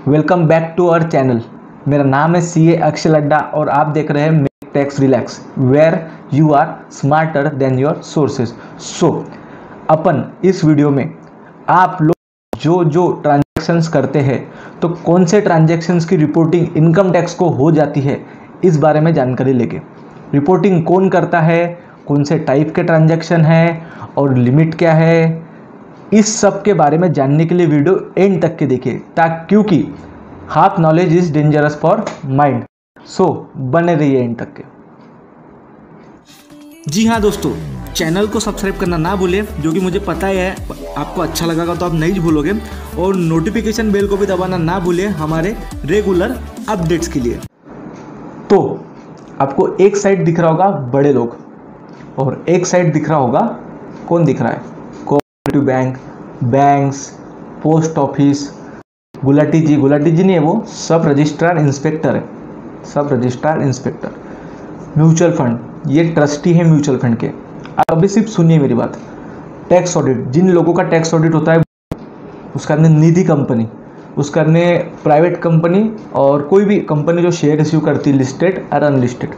Welcome back to our channel. मेरा नाम है CA अक्षय लड्डा और आप देख रहे हैं make tax relax where you are smarter than your sources. अपन इस वीडियो में आप लोग जो ट्रांजैक्शंस करते हैं तो कौन से ट्रांजैक्शंस की रिपोर्टिंग इनकम टैक्स को हो जाती है इस बारे में जानकारी लेंगे। रिपोर्टिंग कौन करता है, कौन से टाइप के ट्रांजैक्शन है और लिमिट क्या है, इस सब के बारे में जानने के लिए वीडियो एंड तक के देखिए क्योंकि half knowledge is dangerous for mind. बने रहिए एंड तक के। जी हाँ दोस्तों, चैनल को सब्सक्राइब करना ना भूलें, जो कि मुझे पता है आपको अच्छा लगेगा तो आप नहीं भूलोगे, और नोटिफिकेशन बेल को भी दबाना ना भूलें हमारे रेगुलर अपडेट्स के लिए। तो आपको एक साइड दिख रहा होगा बड़े लोग और एक साइड दिख रहा होगा, कौन दिख रहा है? Cooperative bank, banks, post office. Gulati ji नहीं है, वो सब रजिस्ट्रार इंस्पेक्टर है, सब रजिस्ट्रार इंस्पेक्टर। म्यूचुअल फंड, ये ट्रस्टी है म्यूचुअल फंड के। अभी सिर्फ सुनिए मेरी बात। टैक्स ऑडिट, जिन लोगों का टैक्स ऑडिट होता है उसका निधि कंपनी, उसका प्राइवेट कंपनी और कोई भी कंपनी जो शेयर इश्यू करती है लिस्टेड और अनलिस्टेड।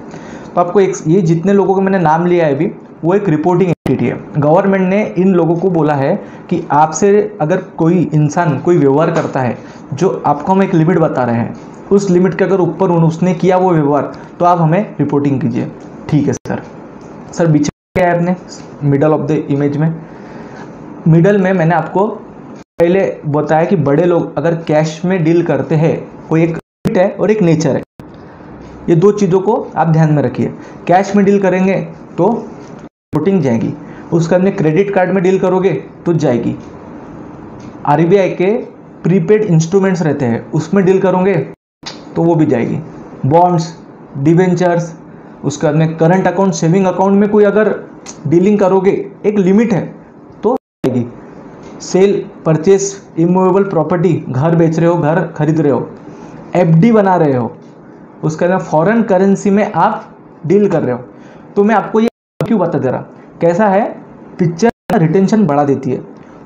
तो आपको ये जितने लोगों का मैंने नाम लिया है अभी, वो एक रिपोर्टिंग एंटिटी है। गवर्नमेंट ने इन लोगों को बोला है कि आपसे अगर कोई इंसान कोई व्यवहार करता है जो आपको हम एक लिमिट बता रहे हैं, उस लिमिट के अगर ऊपर उसने किया वो व्यवहार तो आप हमें रिपोर्टिंग कीजिए। ठीक है सर बीच में क्या है अपने मिडल ऑफ द इमेज में? मिडल में मैंने आपको पहले बताया कि बड़े लोग अगर कैश में डील करते हैं, कोई एक लिमिट है और एक नेचर है। ये दो चीज़ों को आप ध्यान में रखिए। कैश में डील करेंगे तो रिपोर्टिंग जाएगी, उसके अंदर क्रेडिट कार्ड में डील करोगे तो जाएगी। RBI के प्रीपेड इंस्ट्रूमेंट्स रहते हैं, उसमें डील करोगे तो वो भी जाएगी। बॉन्ड्स, डिवेंचर्स, उसके बाद में करंट अकाउंट, सेविंग अकाउंट में कोई अगर डीलिंग करोगे, एक लिमिट है तो जाएगी। सेल परचेस इमूवेबल प्रॉपर्टी, घर बेच रहे हो, घर खरीद रहे हो, FD बना रहे हो, उसके अंदर फॉरेन करेंसी में आप डील कर रहे हो, तो मैं आपको ये क्यों बता दे रहा, कैसा है पिक्चर रिटेंशन बढ़ा देती है।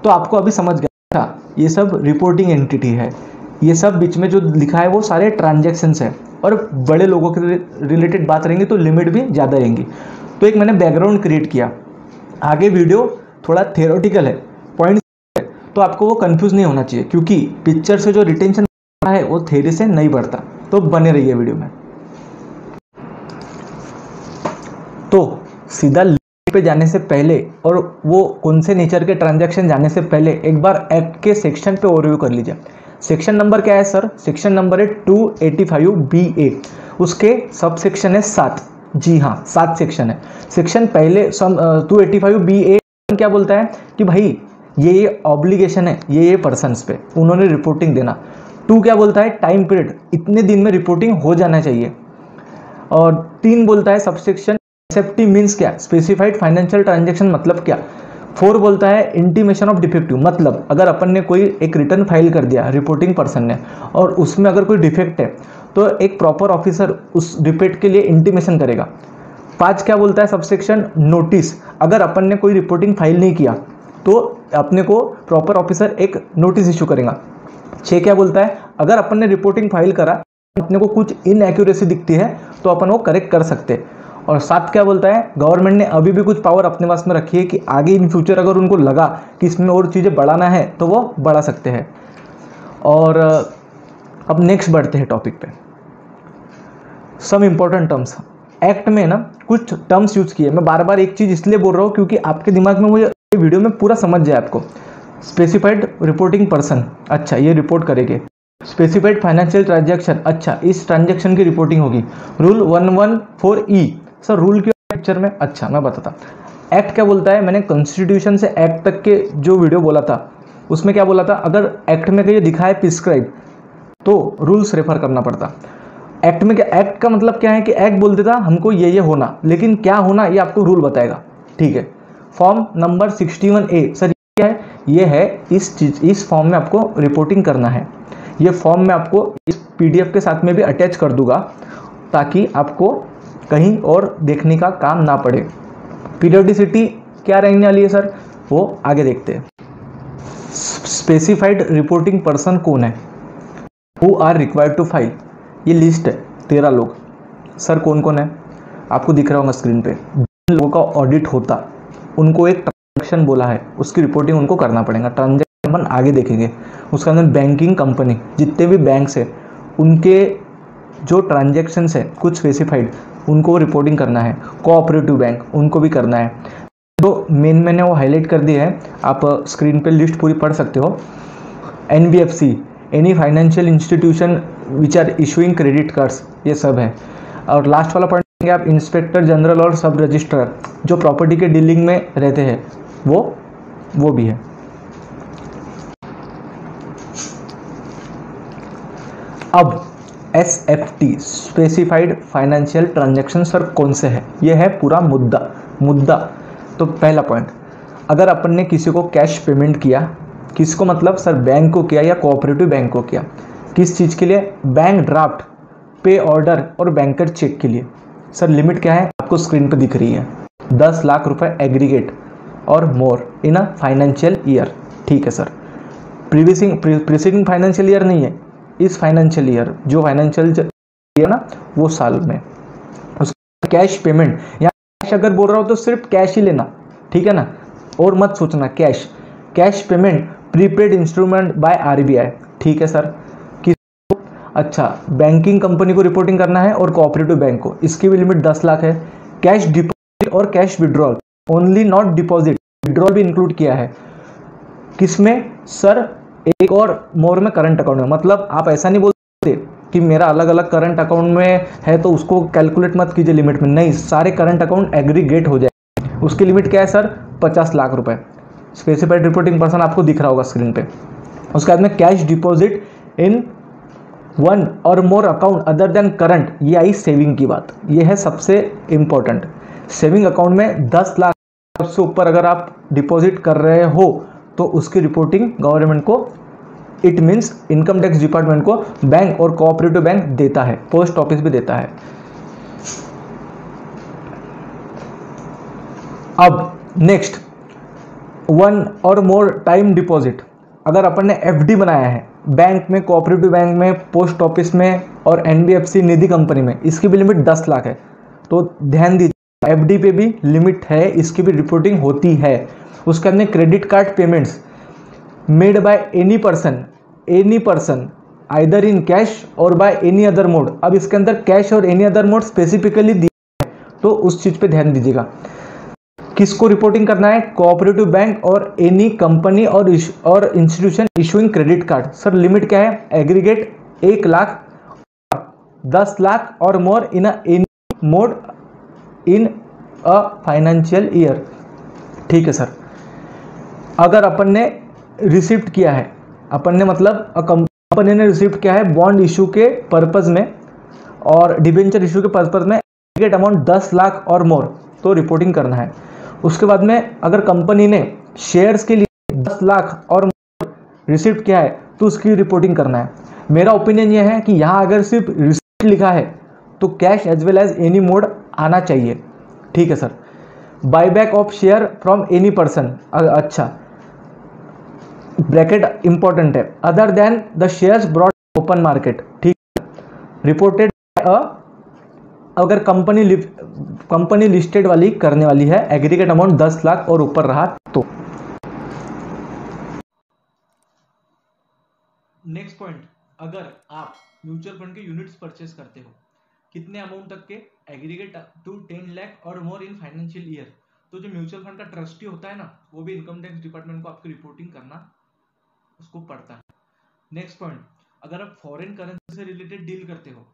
तो आपको अभी समझ गया था, ये सब रिपोर्टिंग एंटिटी है। ये सब बीच में जो लिखा है वो सारे ट्रांजैक्शंस है, और बड़े लोगों के रिलेटेड बात रहेंगी तो लिमिट भी ज़्यादा रहेंगी। तो एक मैंने बैकग्राउंड क्रिएट किया। आगे वीडियो थोड़ा थियोरेटिकल है, पॉइंट है, तो आपको वो कंफ्यूज नहीं होना चाहिए, क्योंकि पिक्चर से जो रिटेंशन है वो थ्योरी से नहीं बढ़ता। तो बने रहिए वीडियो में। तो सीधा लिमिट पे जाने से पहले और वो कौन से नेचर के ट्रांजैक्शन जाने से पहले एक बार एक्ट के सेक्शन पे ओवरव्यू कर लीजिए। सेक्शन नंबर क्या है सर? सेक्शन नंबर है 285BA। उसके सब सेक्शन है 7। जी हाँ, 7 सेक्शन है। सेक्शन पहले 285BA क्या बोलता है कि भाई ये ऑब्लिगेशन है ये पर्सन्स पे, उन्होंने रिपोर्टिंग देना। 2 क्या बोलता है? टाइम पीरियड, इतने दिन में रिपोर्टिंग हो जाना चाहिए। और 3 बोलता है सबसेक्शन एक्सेप्टी मीन्स क्या, स्पेसिफाइड फाइनेंशियल ट्रांजैक्शन मतलब क्या। 4 बोलता है इंटीमेशन ऑफ डिफेक्टिव, मतलब अगर अपन ने कोई एक रिटर्न फाइल कर दिया रिपोर्टिंग पर्सन ने और उसमें अगर कोई डिफेक्ट है तो एक प्रॉपर ऑफिसर उस डिफेक्ट के लिए इंटीमेशन करेगा। 5 क्या बोलता है सबसेक्शन नोटिस, अगर अपन ने कोई रिपोर्टिंग फाइल नहीं किया तो अपने को प्रॉपर ऑफिसर एक नोटिस इशू करेगा। 6 क्या बोलता है, अगर अपन ने रिपोर्टिंग फाइल करा अपने को कुछ इनएक्यूरेसी दिखती है तो अपन वो करेक्ट कर सकते। और 7 क्या बोलता है, गवर्नमेंट ने अभी भी कुछ पावर अपने पास में रखी है कि आगे इन फ्यूचर अगर उनको लगा कि इसमें और चीज़ें बढ़ाना है तो वो बढ़ा सकते हैं। और अब नेक्स्ट बढ़ते हैं टॉपिक पे। सम इम्पोर्टेंट टर्म्स एक्ट में ना कुछ टर्म्स यूज किए। मैं बार बार एक चीज़ इसलिए बोल रहा हूँ क्योंकि आपके दिमाग में मुझे वीडियो में पूरा समझ जाए आपको। स्पेसिफाइड रिपोर्टिंग पर्सन, अच्छा ये रिपोर्ट करेंगे। स्पेसिफाइड फाइनेंशियल ट्रांजैक्शन, अच्छा इस ट्रांजैक्शन की रिपोर्टिंग होगी। रूल 114E, सर रूल क्यों पिक्चर में? अच्छा मैं बताता। एक्ट क्या बोलता है, मैंने कॉन्स्टिट्यूशन से एक्ट तक के जो वीडियो बोला था उसमें क्या बोला था, अगर एक्ट में कहीं दिखा है प्रिस्क्राइब तो रूल्स रेफर करना पड़ता। एक्ट में क्या, एक्ट का मतलब क्या है कि एक्ट बोल देता हमको ये होना, लेकिन क्या होना ये आपको रूल बताएगा। ठीक है। फॉर्म नंबर 61A, सर क्या है? ये है इस फॉर्म में आपको रिपोर्टिंग करना है। ये फॉर्म मैं आपको इस PDF के साथ में भी अटैच कर दूंगा ताकि आपको कहीं और देखने का काम ना पड़े। पीरियोडिसिटी क्या रहने वाली है सर, वो आगे देखते हैं। स्पेसिफाइड रिपोर्टिंग पर्सन कौन है? Who are required to file, ये लिस्ट है 13 लोग। सर कौन कौन है, आपको दिख रहा होगा स्क्रीन पे। जिन लोगों का ऑडिट होता उनको एक ट्रांजेक्शन बोला है, उसकी रिपोर्टिंग उनको करना पड़ेगा। ट्रांजेक्शन अपन आगे देखेंगे। उसके अंदर बैंकिंग कंपनी, जितने भी बैंक्स है उनके जो ट्रांजेक्शन्स है कुछ स्पेसिफाइड, उनको रिपोर्टिंग करना है। कोऑपरेटिव बैंक, उनको भी करना है। जो मेन मैंने वो हाईलाइट कर दिया है, आप स्क्रीन पे लिस्ट पूरी पढ़ सकते हो। NBFC, any financial institution which are issuing credit cards, ये सब है। और लास्ट वाला पढ़ेंगे आप, इंस्पेक्टर जनरल और सब रजिस्ट्रार, जो प्रॉपर्टी के डीलिंग में रहते हैं, वो भी है। अब SFT, specified financial transaction, sir कौन से है, ये है पूरा मुद्दा। तो पहला पॉइंट, अगर अपन ने किसी को कैश पेमेंट किया, किसको मतलब सर बैंक को किया या कोऑपरेटिव बैंक को किया, किस चीज़ के लिए, बैंक ड्राफ्ट, पे ऑर्डर और बैंकर चेक के लिए। सर लिमिट क्या है, आपको स्क्रीन पर दिख रही है, 10 लाख रुपए एग्रीगेट और more in a financial year. ठीक है सर, प्रीसीडिंग फाइनेंशियल ईयर नहीं है, इस फाइनेंशियल ईयर, जो फाइनेंशियल ईयर ना वो साल में। उसका कैश पेमेंट, यहाँ कैश अगर बोल रहा हो तो सिर्फ कैश ही लेना, ठीक है ना, और मत सोचना cash payment prepaid instrument by RBI। ठीक है सर, किसको, अच्छा बैंकिंग कंपनी को रिपोर्टिंग करना है और कोऑपरेटिव बैंक को, इसकी भी लिमिट 10 लाख है। कैश डिपॉजिट और cash withdrawal, only not deposit, withdrawal भी इंक्लूड किया है। किसमें सर, एक और मोर में करंट अकाउंट में। मतलब आप ऐसा नहीं बोलते कि मेरा अलग अलग करंट अकाउंट में है तो उसको कैलकुलेट मत कीजिए लिमिट में, नहीं, सारे करंट अकाउंट एग्रीगेट हो जाए। उसकी लिमिट क्या है सर, 50 लाख रुपए। स्पेसिफाइड रिपोर्टिंग पर्सन आपको दिख रहा होगा स्क्रीन पे। उसके बाद में कैश डिपॉजिट इन 1 और more account other than current, ये आई सेविंग की बात, ये है सबसे इंपॉर्टेंट। सेविंग अकाउंट में 10 लाख से ऊपर अगर आप डिपॉजिट कर रहे हो तो उसकी रिपोर्टिंग गवर्नमेंट को, it means income tax department को, बैंक और कोऑपरेटिव बैंक देता है, पोस्ट ऑफिस भी देता है। अब नेक्स्ट, 1 और मोर टाइम डिपॉजिट, अगर अपन ने FD बनाया है बैंक में, कोऑपरेटिव बैंक में, पोस्ट ऑफिस में और NBFC निधि कंपनी में, इसकी भी लिमिट 10 लाख है। तो ध्यान दीजिए, FD पे भी लिमिट है, इसकी भी रिपोर्टिंग होती है। उसके अंदर credit card payments made by any person either in cash और बाय एनी अदर मोड। अब इसके अंदर कैश और एनी अदर मोड स्पेसिफिकली दिया है, तो उस चीज पे ध्यान दीजिएगा। किसको रिपोर्टिंग करना है, कोऑपरेटिव बैंक और एनी कंपनी और institution issuing credit card. Sir limit क्या है, एग्रीगेट 1 लाख, 10 लाख और more in any mode in a financial year. ठीक है सर, अगर अपन ने रिसिप्ट किया है, अपन ने मतलब कंपनी ने रिसिप्ट किया है बॉन्ड इशू के पर्पज में और डिबेंचर इशू के पर्पज में, एग्रीगेट अमाउंट 10 लाख और मोर, तो रिपोर्टिंग करना है। उसके बाद में अगर कंपनी ने शेयर्स के लिए 10 लाख और मोर रिसिप्ट किया है तो उसकी रिपोर्टिंग करना है। मेरा ओपिनियन यह है कि यहाँ अगर सिर्फ रिसिप्ट लिखा है तो cash as well as any mode आना चाहिए। ठीक है sir, buyback of share from any person, अच्छा ब्रैकेट इंपॉर्टेंट है, other than the shares brought open market. ठीक, रिपोर्टेड अगर कंपनी लिस्टेड वाली करने वाली है, एग्रीगेट अमाउंट 10 लाख और ऊपर रहा तो। नेक्स्ट पॉइंट, अगर आप म्यूचुअल फंड के यूनिट्स परचेस करते हो, कितने अमाउंट तक के, एग्रीगेट टू 10 लाख और मोर इन फाइनेंशियल ईयर, तो जो म्यूचुअल फंड का ट्रस्टी होता है ना, वो भी इनकम टैक्स डिपार्टमेंट को आपकी रिपोर्टिंग करना उसको पड़ता है। नेक्स्ट पॉइंट, अगर आप फॉरेन करेंसी से रिलेटेड डील करते हो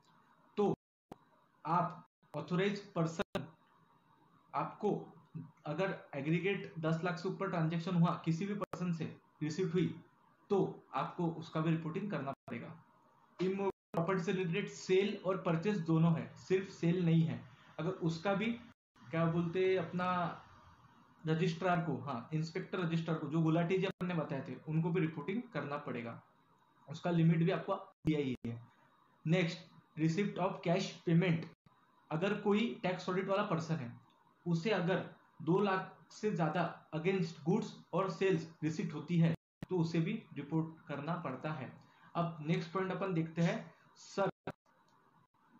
तो आप ऑथोराइज पर्सन, आपको अगर एग्रीगेट 10 लाख से ऊपर ट्रांजैक्शन हुआ किसी भी पर्सन से, रिसीव हुई, तो आपको उसका भी रिपोर्टिंग करना पड़ेगा। इमोबल प्रॉपर्टी से रिलेटेड सेल और परचेस दोनों है, सिर्फ सेल नहीं है, अगर उसका भी क्या बोलते हैं अपना रजिस्ट्रार को, हाँ इंस्पेक्टर रजिस्ट्रार को, जो गुलाटी जी आपने बताए थे, उनको भी रिपोर्टिंग करना पड़ेगा। उसका लिमिट भी आपको दिया ही है। Next, receipt of cash payment, अगर कोई टैक्स ऑडिट वाला पर्सन है, उसे अगर 2 लाख से ज्यादा अगेंस्ट गुड्स और सेल्स रिसिप्ट होती है तो उसे भी रिपोर्ट करना पड़ता है। अब नेक्स्ट पॉइंट अपन देखते हैं, सर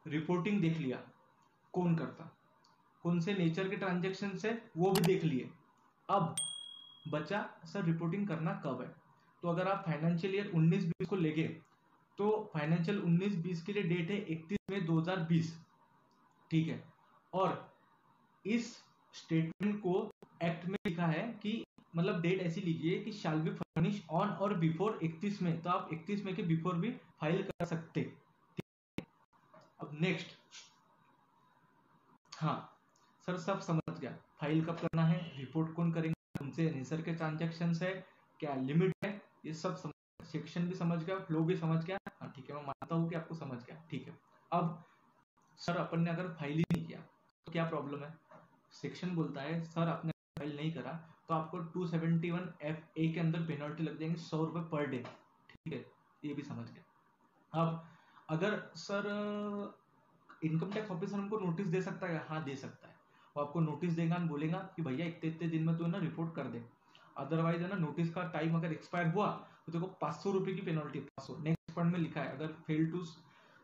रिपोर्टिंग देख लिया कौन करता, कौन से नेचर के ट्रांजेक्शन है वो भी देख लिए। अब बचा सर रिपोर्टिंग करना कब है। तो अगर आप फाइनेंशियल ईयर 19-20 को लेंगे तो फाइनेंशियल 19-20 के लिए डेट है 31 मई 2020, ठीक है। और इस स्टेटमेंट को एक्ट में लिखा है कि मतलब डेट ऐसी लीजिए कि शैल बी फर्निश ऑन और बिफोर 31 मई, तो आप 31 मई के बिफोर भी फाइल कर सकते। अब नेक्स्ट, हाँ सर सब समझ गया, फाइल कब करना है, रिपोर्ट कौन करेंगे, उनसे नेचर के ट्रांजेक्शन है, क्या लिमिट है, ये सब समझ, सेक्शन भी समझ गया, फ्लो भी समझ गया, हाँ ठीक है, मैं मानता हूँ कि आपको समझ गया, ठीक है। अब सर अपन ने अगर फाइल ही नहीं किया तो क्या प्रॉब्लम है। सेक्शन बोलता है सर आपने फाइल नहीं करा तो आपको 271 FA के अंदर पेनल्टी लग जाएंगे 100 रुपए पर डे, ठीक है, ये भी समझ गया। अब अगर सर इनकम टैक्स ऑफिसर हमको नोटिस दे सकता है, हाँ दे सकता है, वो आपको नोटिस देगा, बोलेगा कि भैया इतने इतने दिन में तू ना रिपोर्ट कर दे, अदरवाइज है ना नोटिस का टाइम अगर एक्सपायर हुआ तो देखो 500 रुपए की पेनल्टी, 500 नेक्स्ट पॉइंट में लिखा है, अगर fail to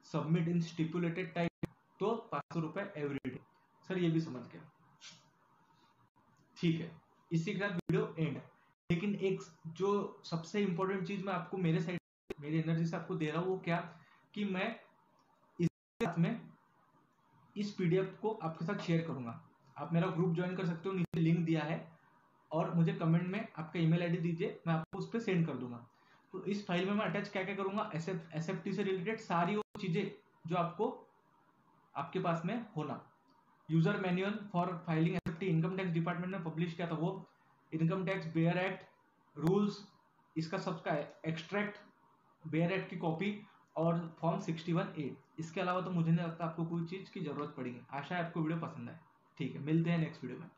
submit in stipulated time तो 500 रुपए एवरी डे। सर ये भी समझ गया, ठीक है, इसी के साथ वीडियो एंड। लेकिन एक जो सबसे इंपॉर्टेंट चीज मैं आपको मेरे साइड मेरी एनर्जी से आपको दे रहा हूँ वो क्या, कि मैं इस साथ में इस पीडीएफ को आपके साथ शेयर करूंगा। आप मेरा ग्रुप ज्वाइन कर सकते हो, नीचे लिंक दिया है, और मुझे कमेंट में आपका ईमेल आईडी दीजिए, मैं आपको उस पर सेंड कर दूंगा। तो इस फाइल में मैं अटैच क्या क्या करूंगा, एसएफटी से रिलेटेड सारी वो चीजें जो आपको आपके पास में होना, user manual for filing SFT income tax department ने पब्लिश किया था वो, income tax bare act rules, इसका सबका एक्सट्रैक्ट, बेयर एक्ट की कॉपी, और फॉर्म 61A। इसके अलावा तो मुझे नहीं लगता आपको कोई चीज की जरूरत पड़ेगी। आशा है आपको वीडियो पसंद आए, ठीक है, मिलते हैं नेक्स्ट वीडियो में।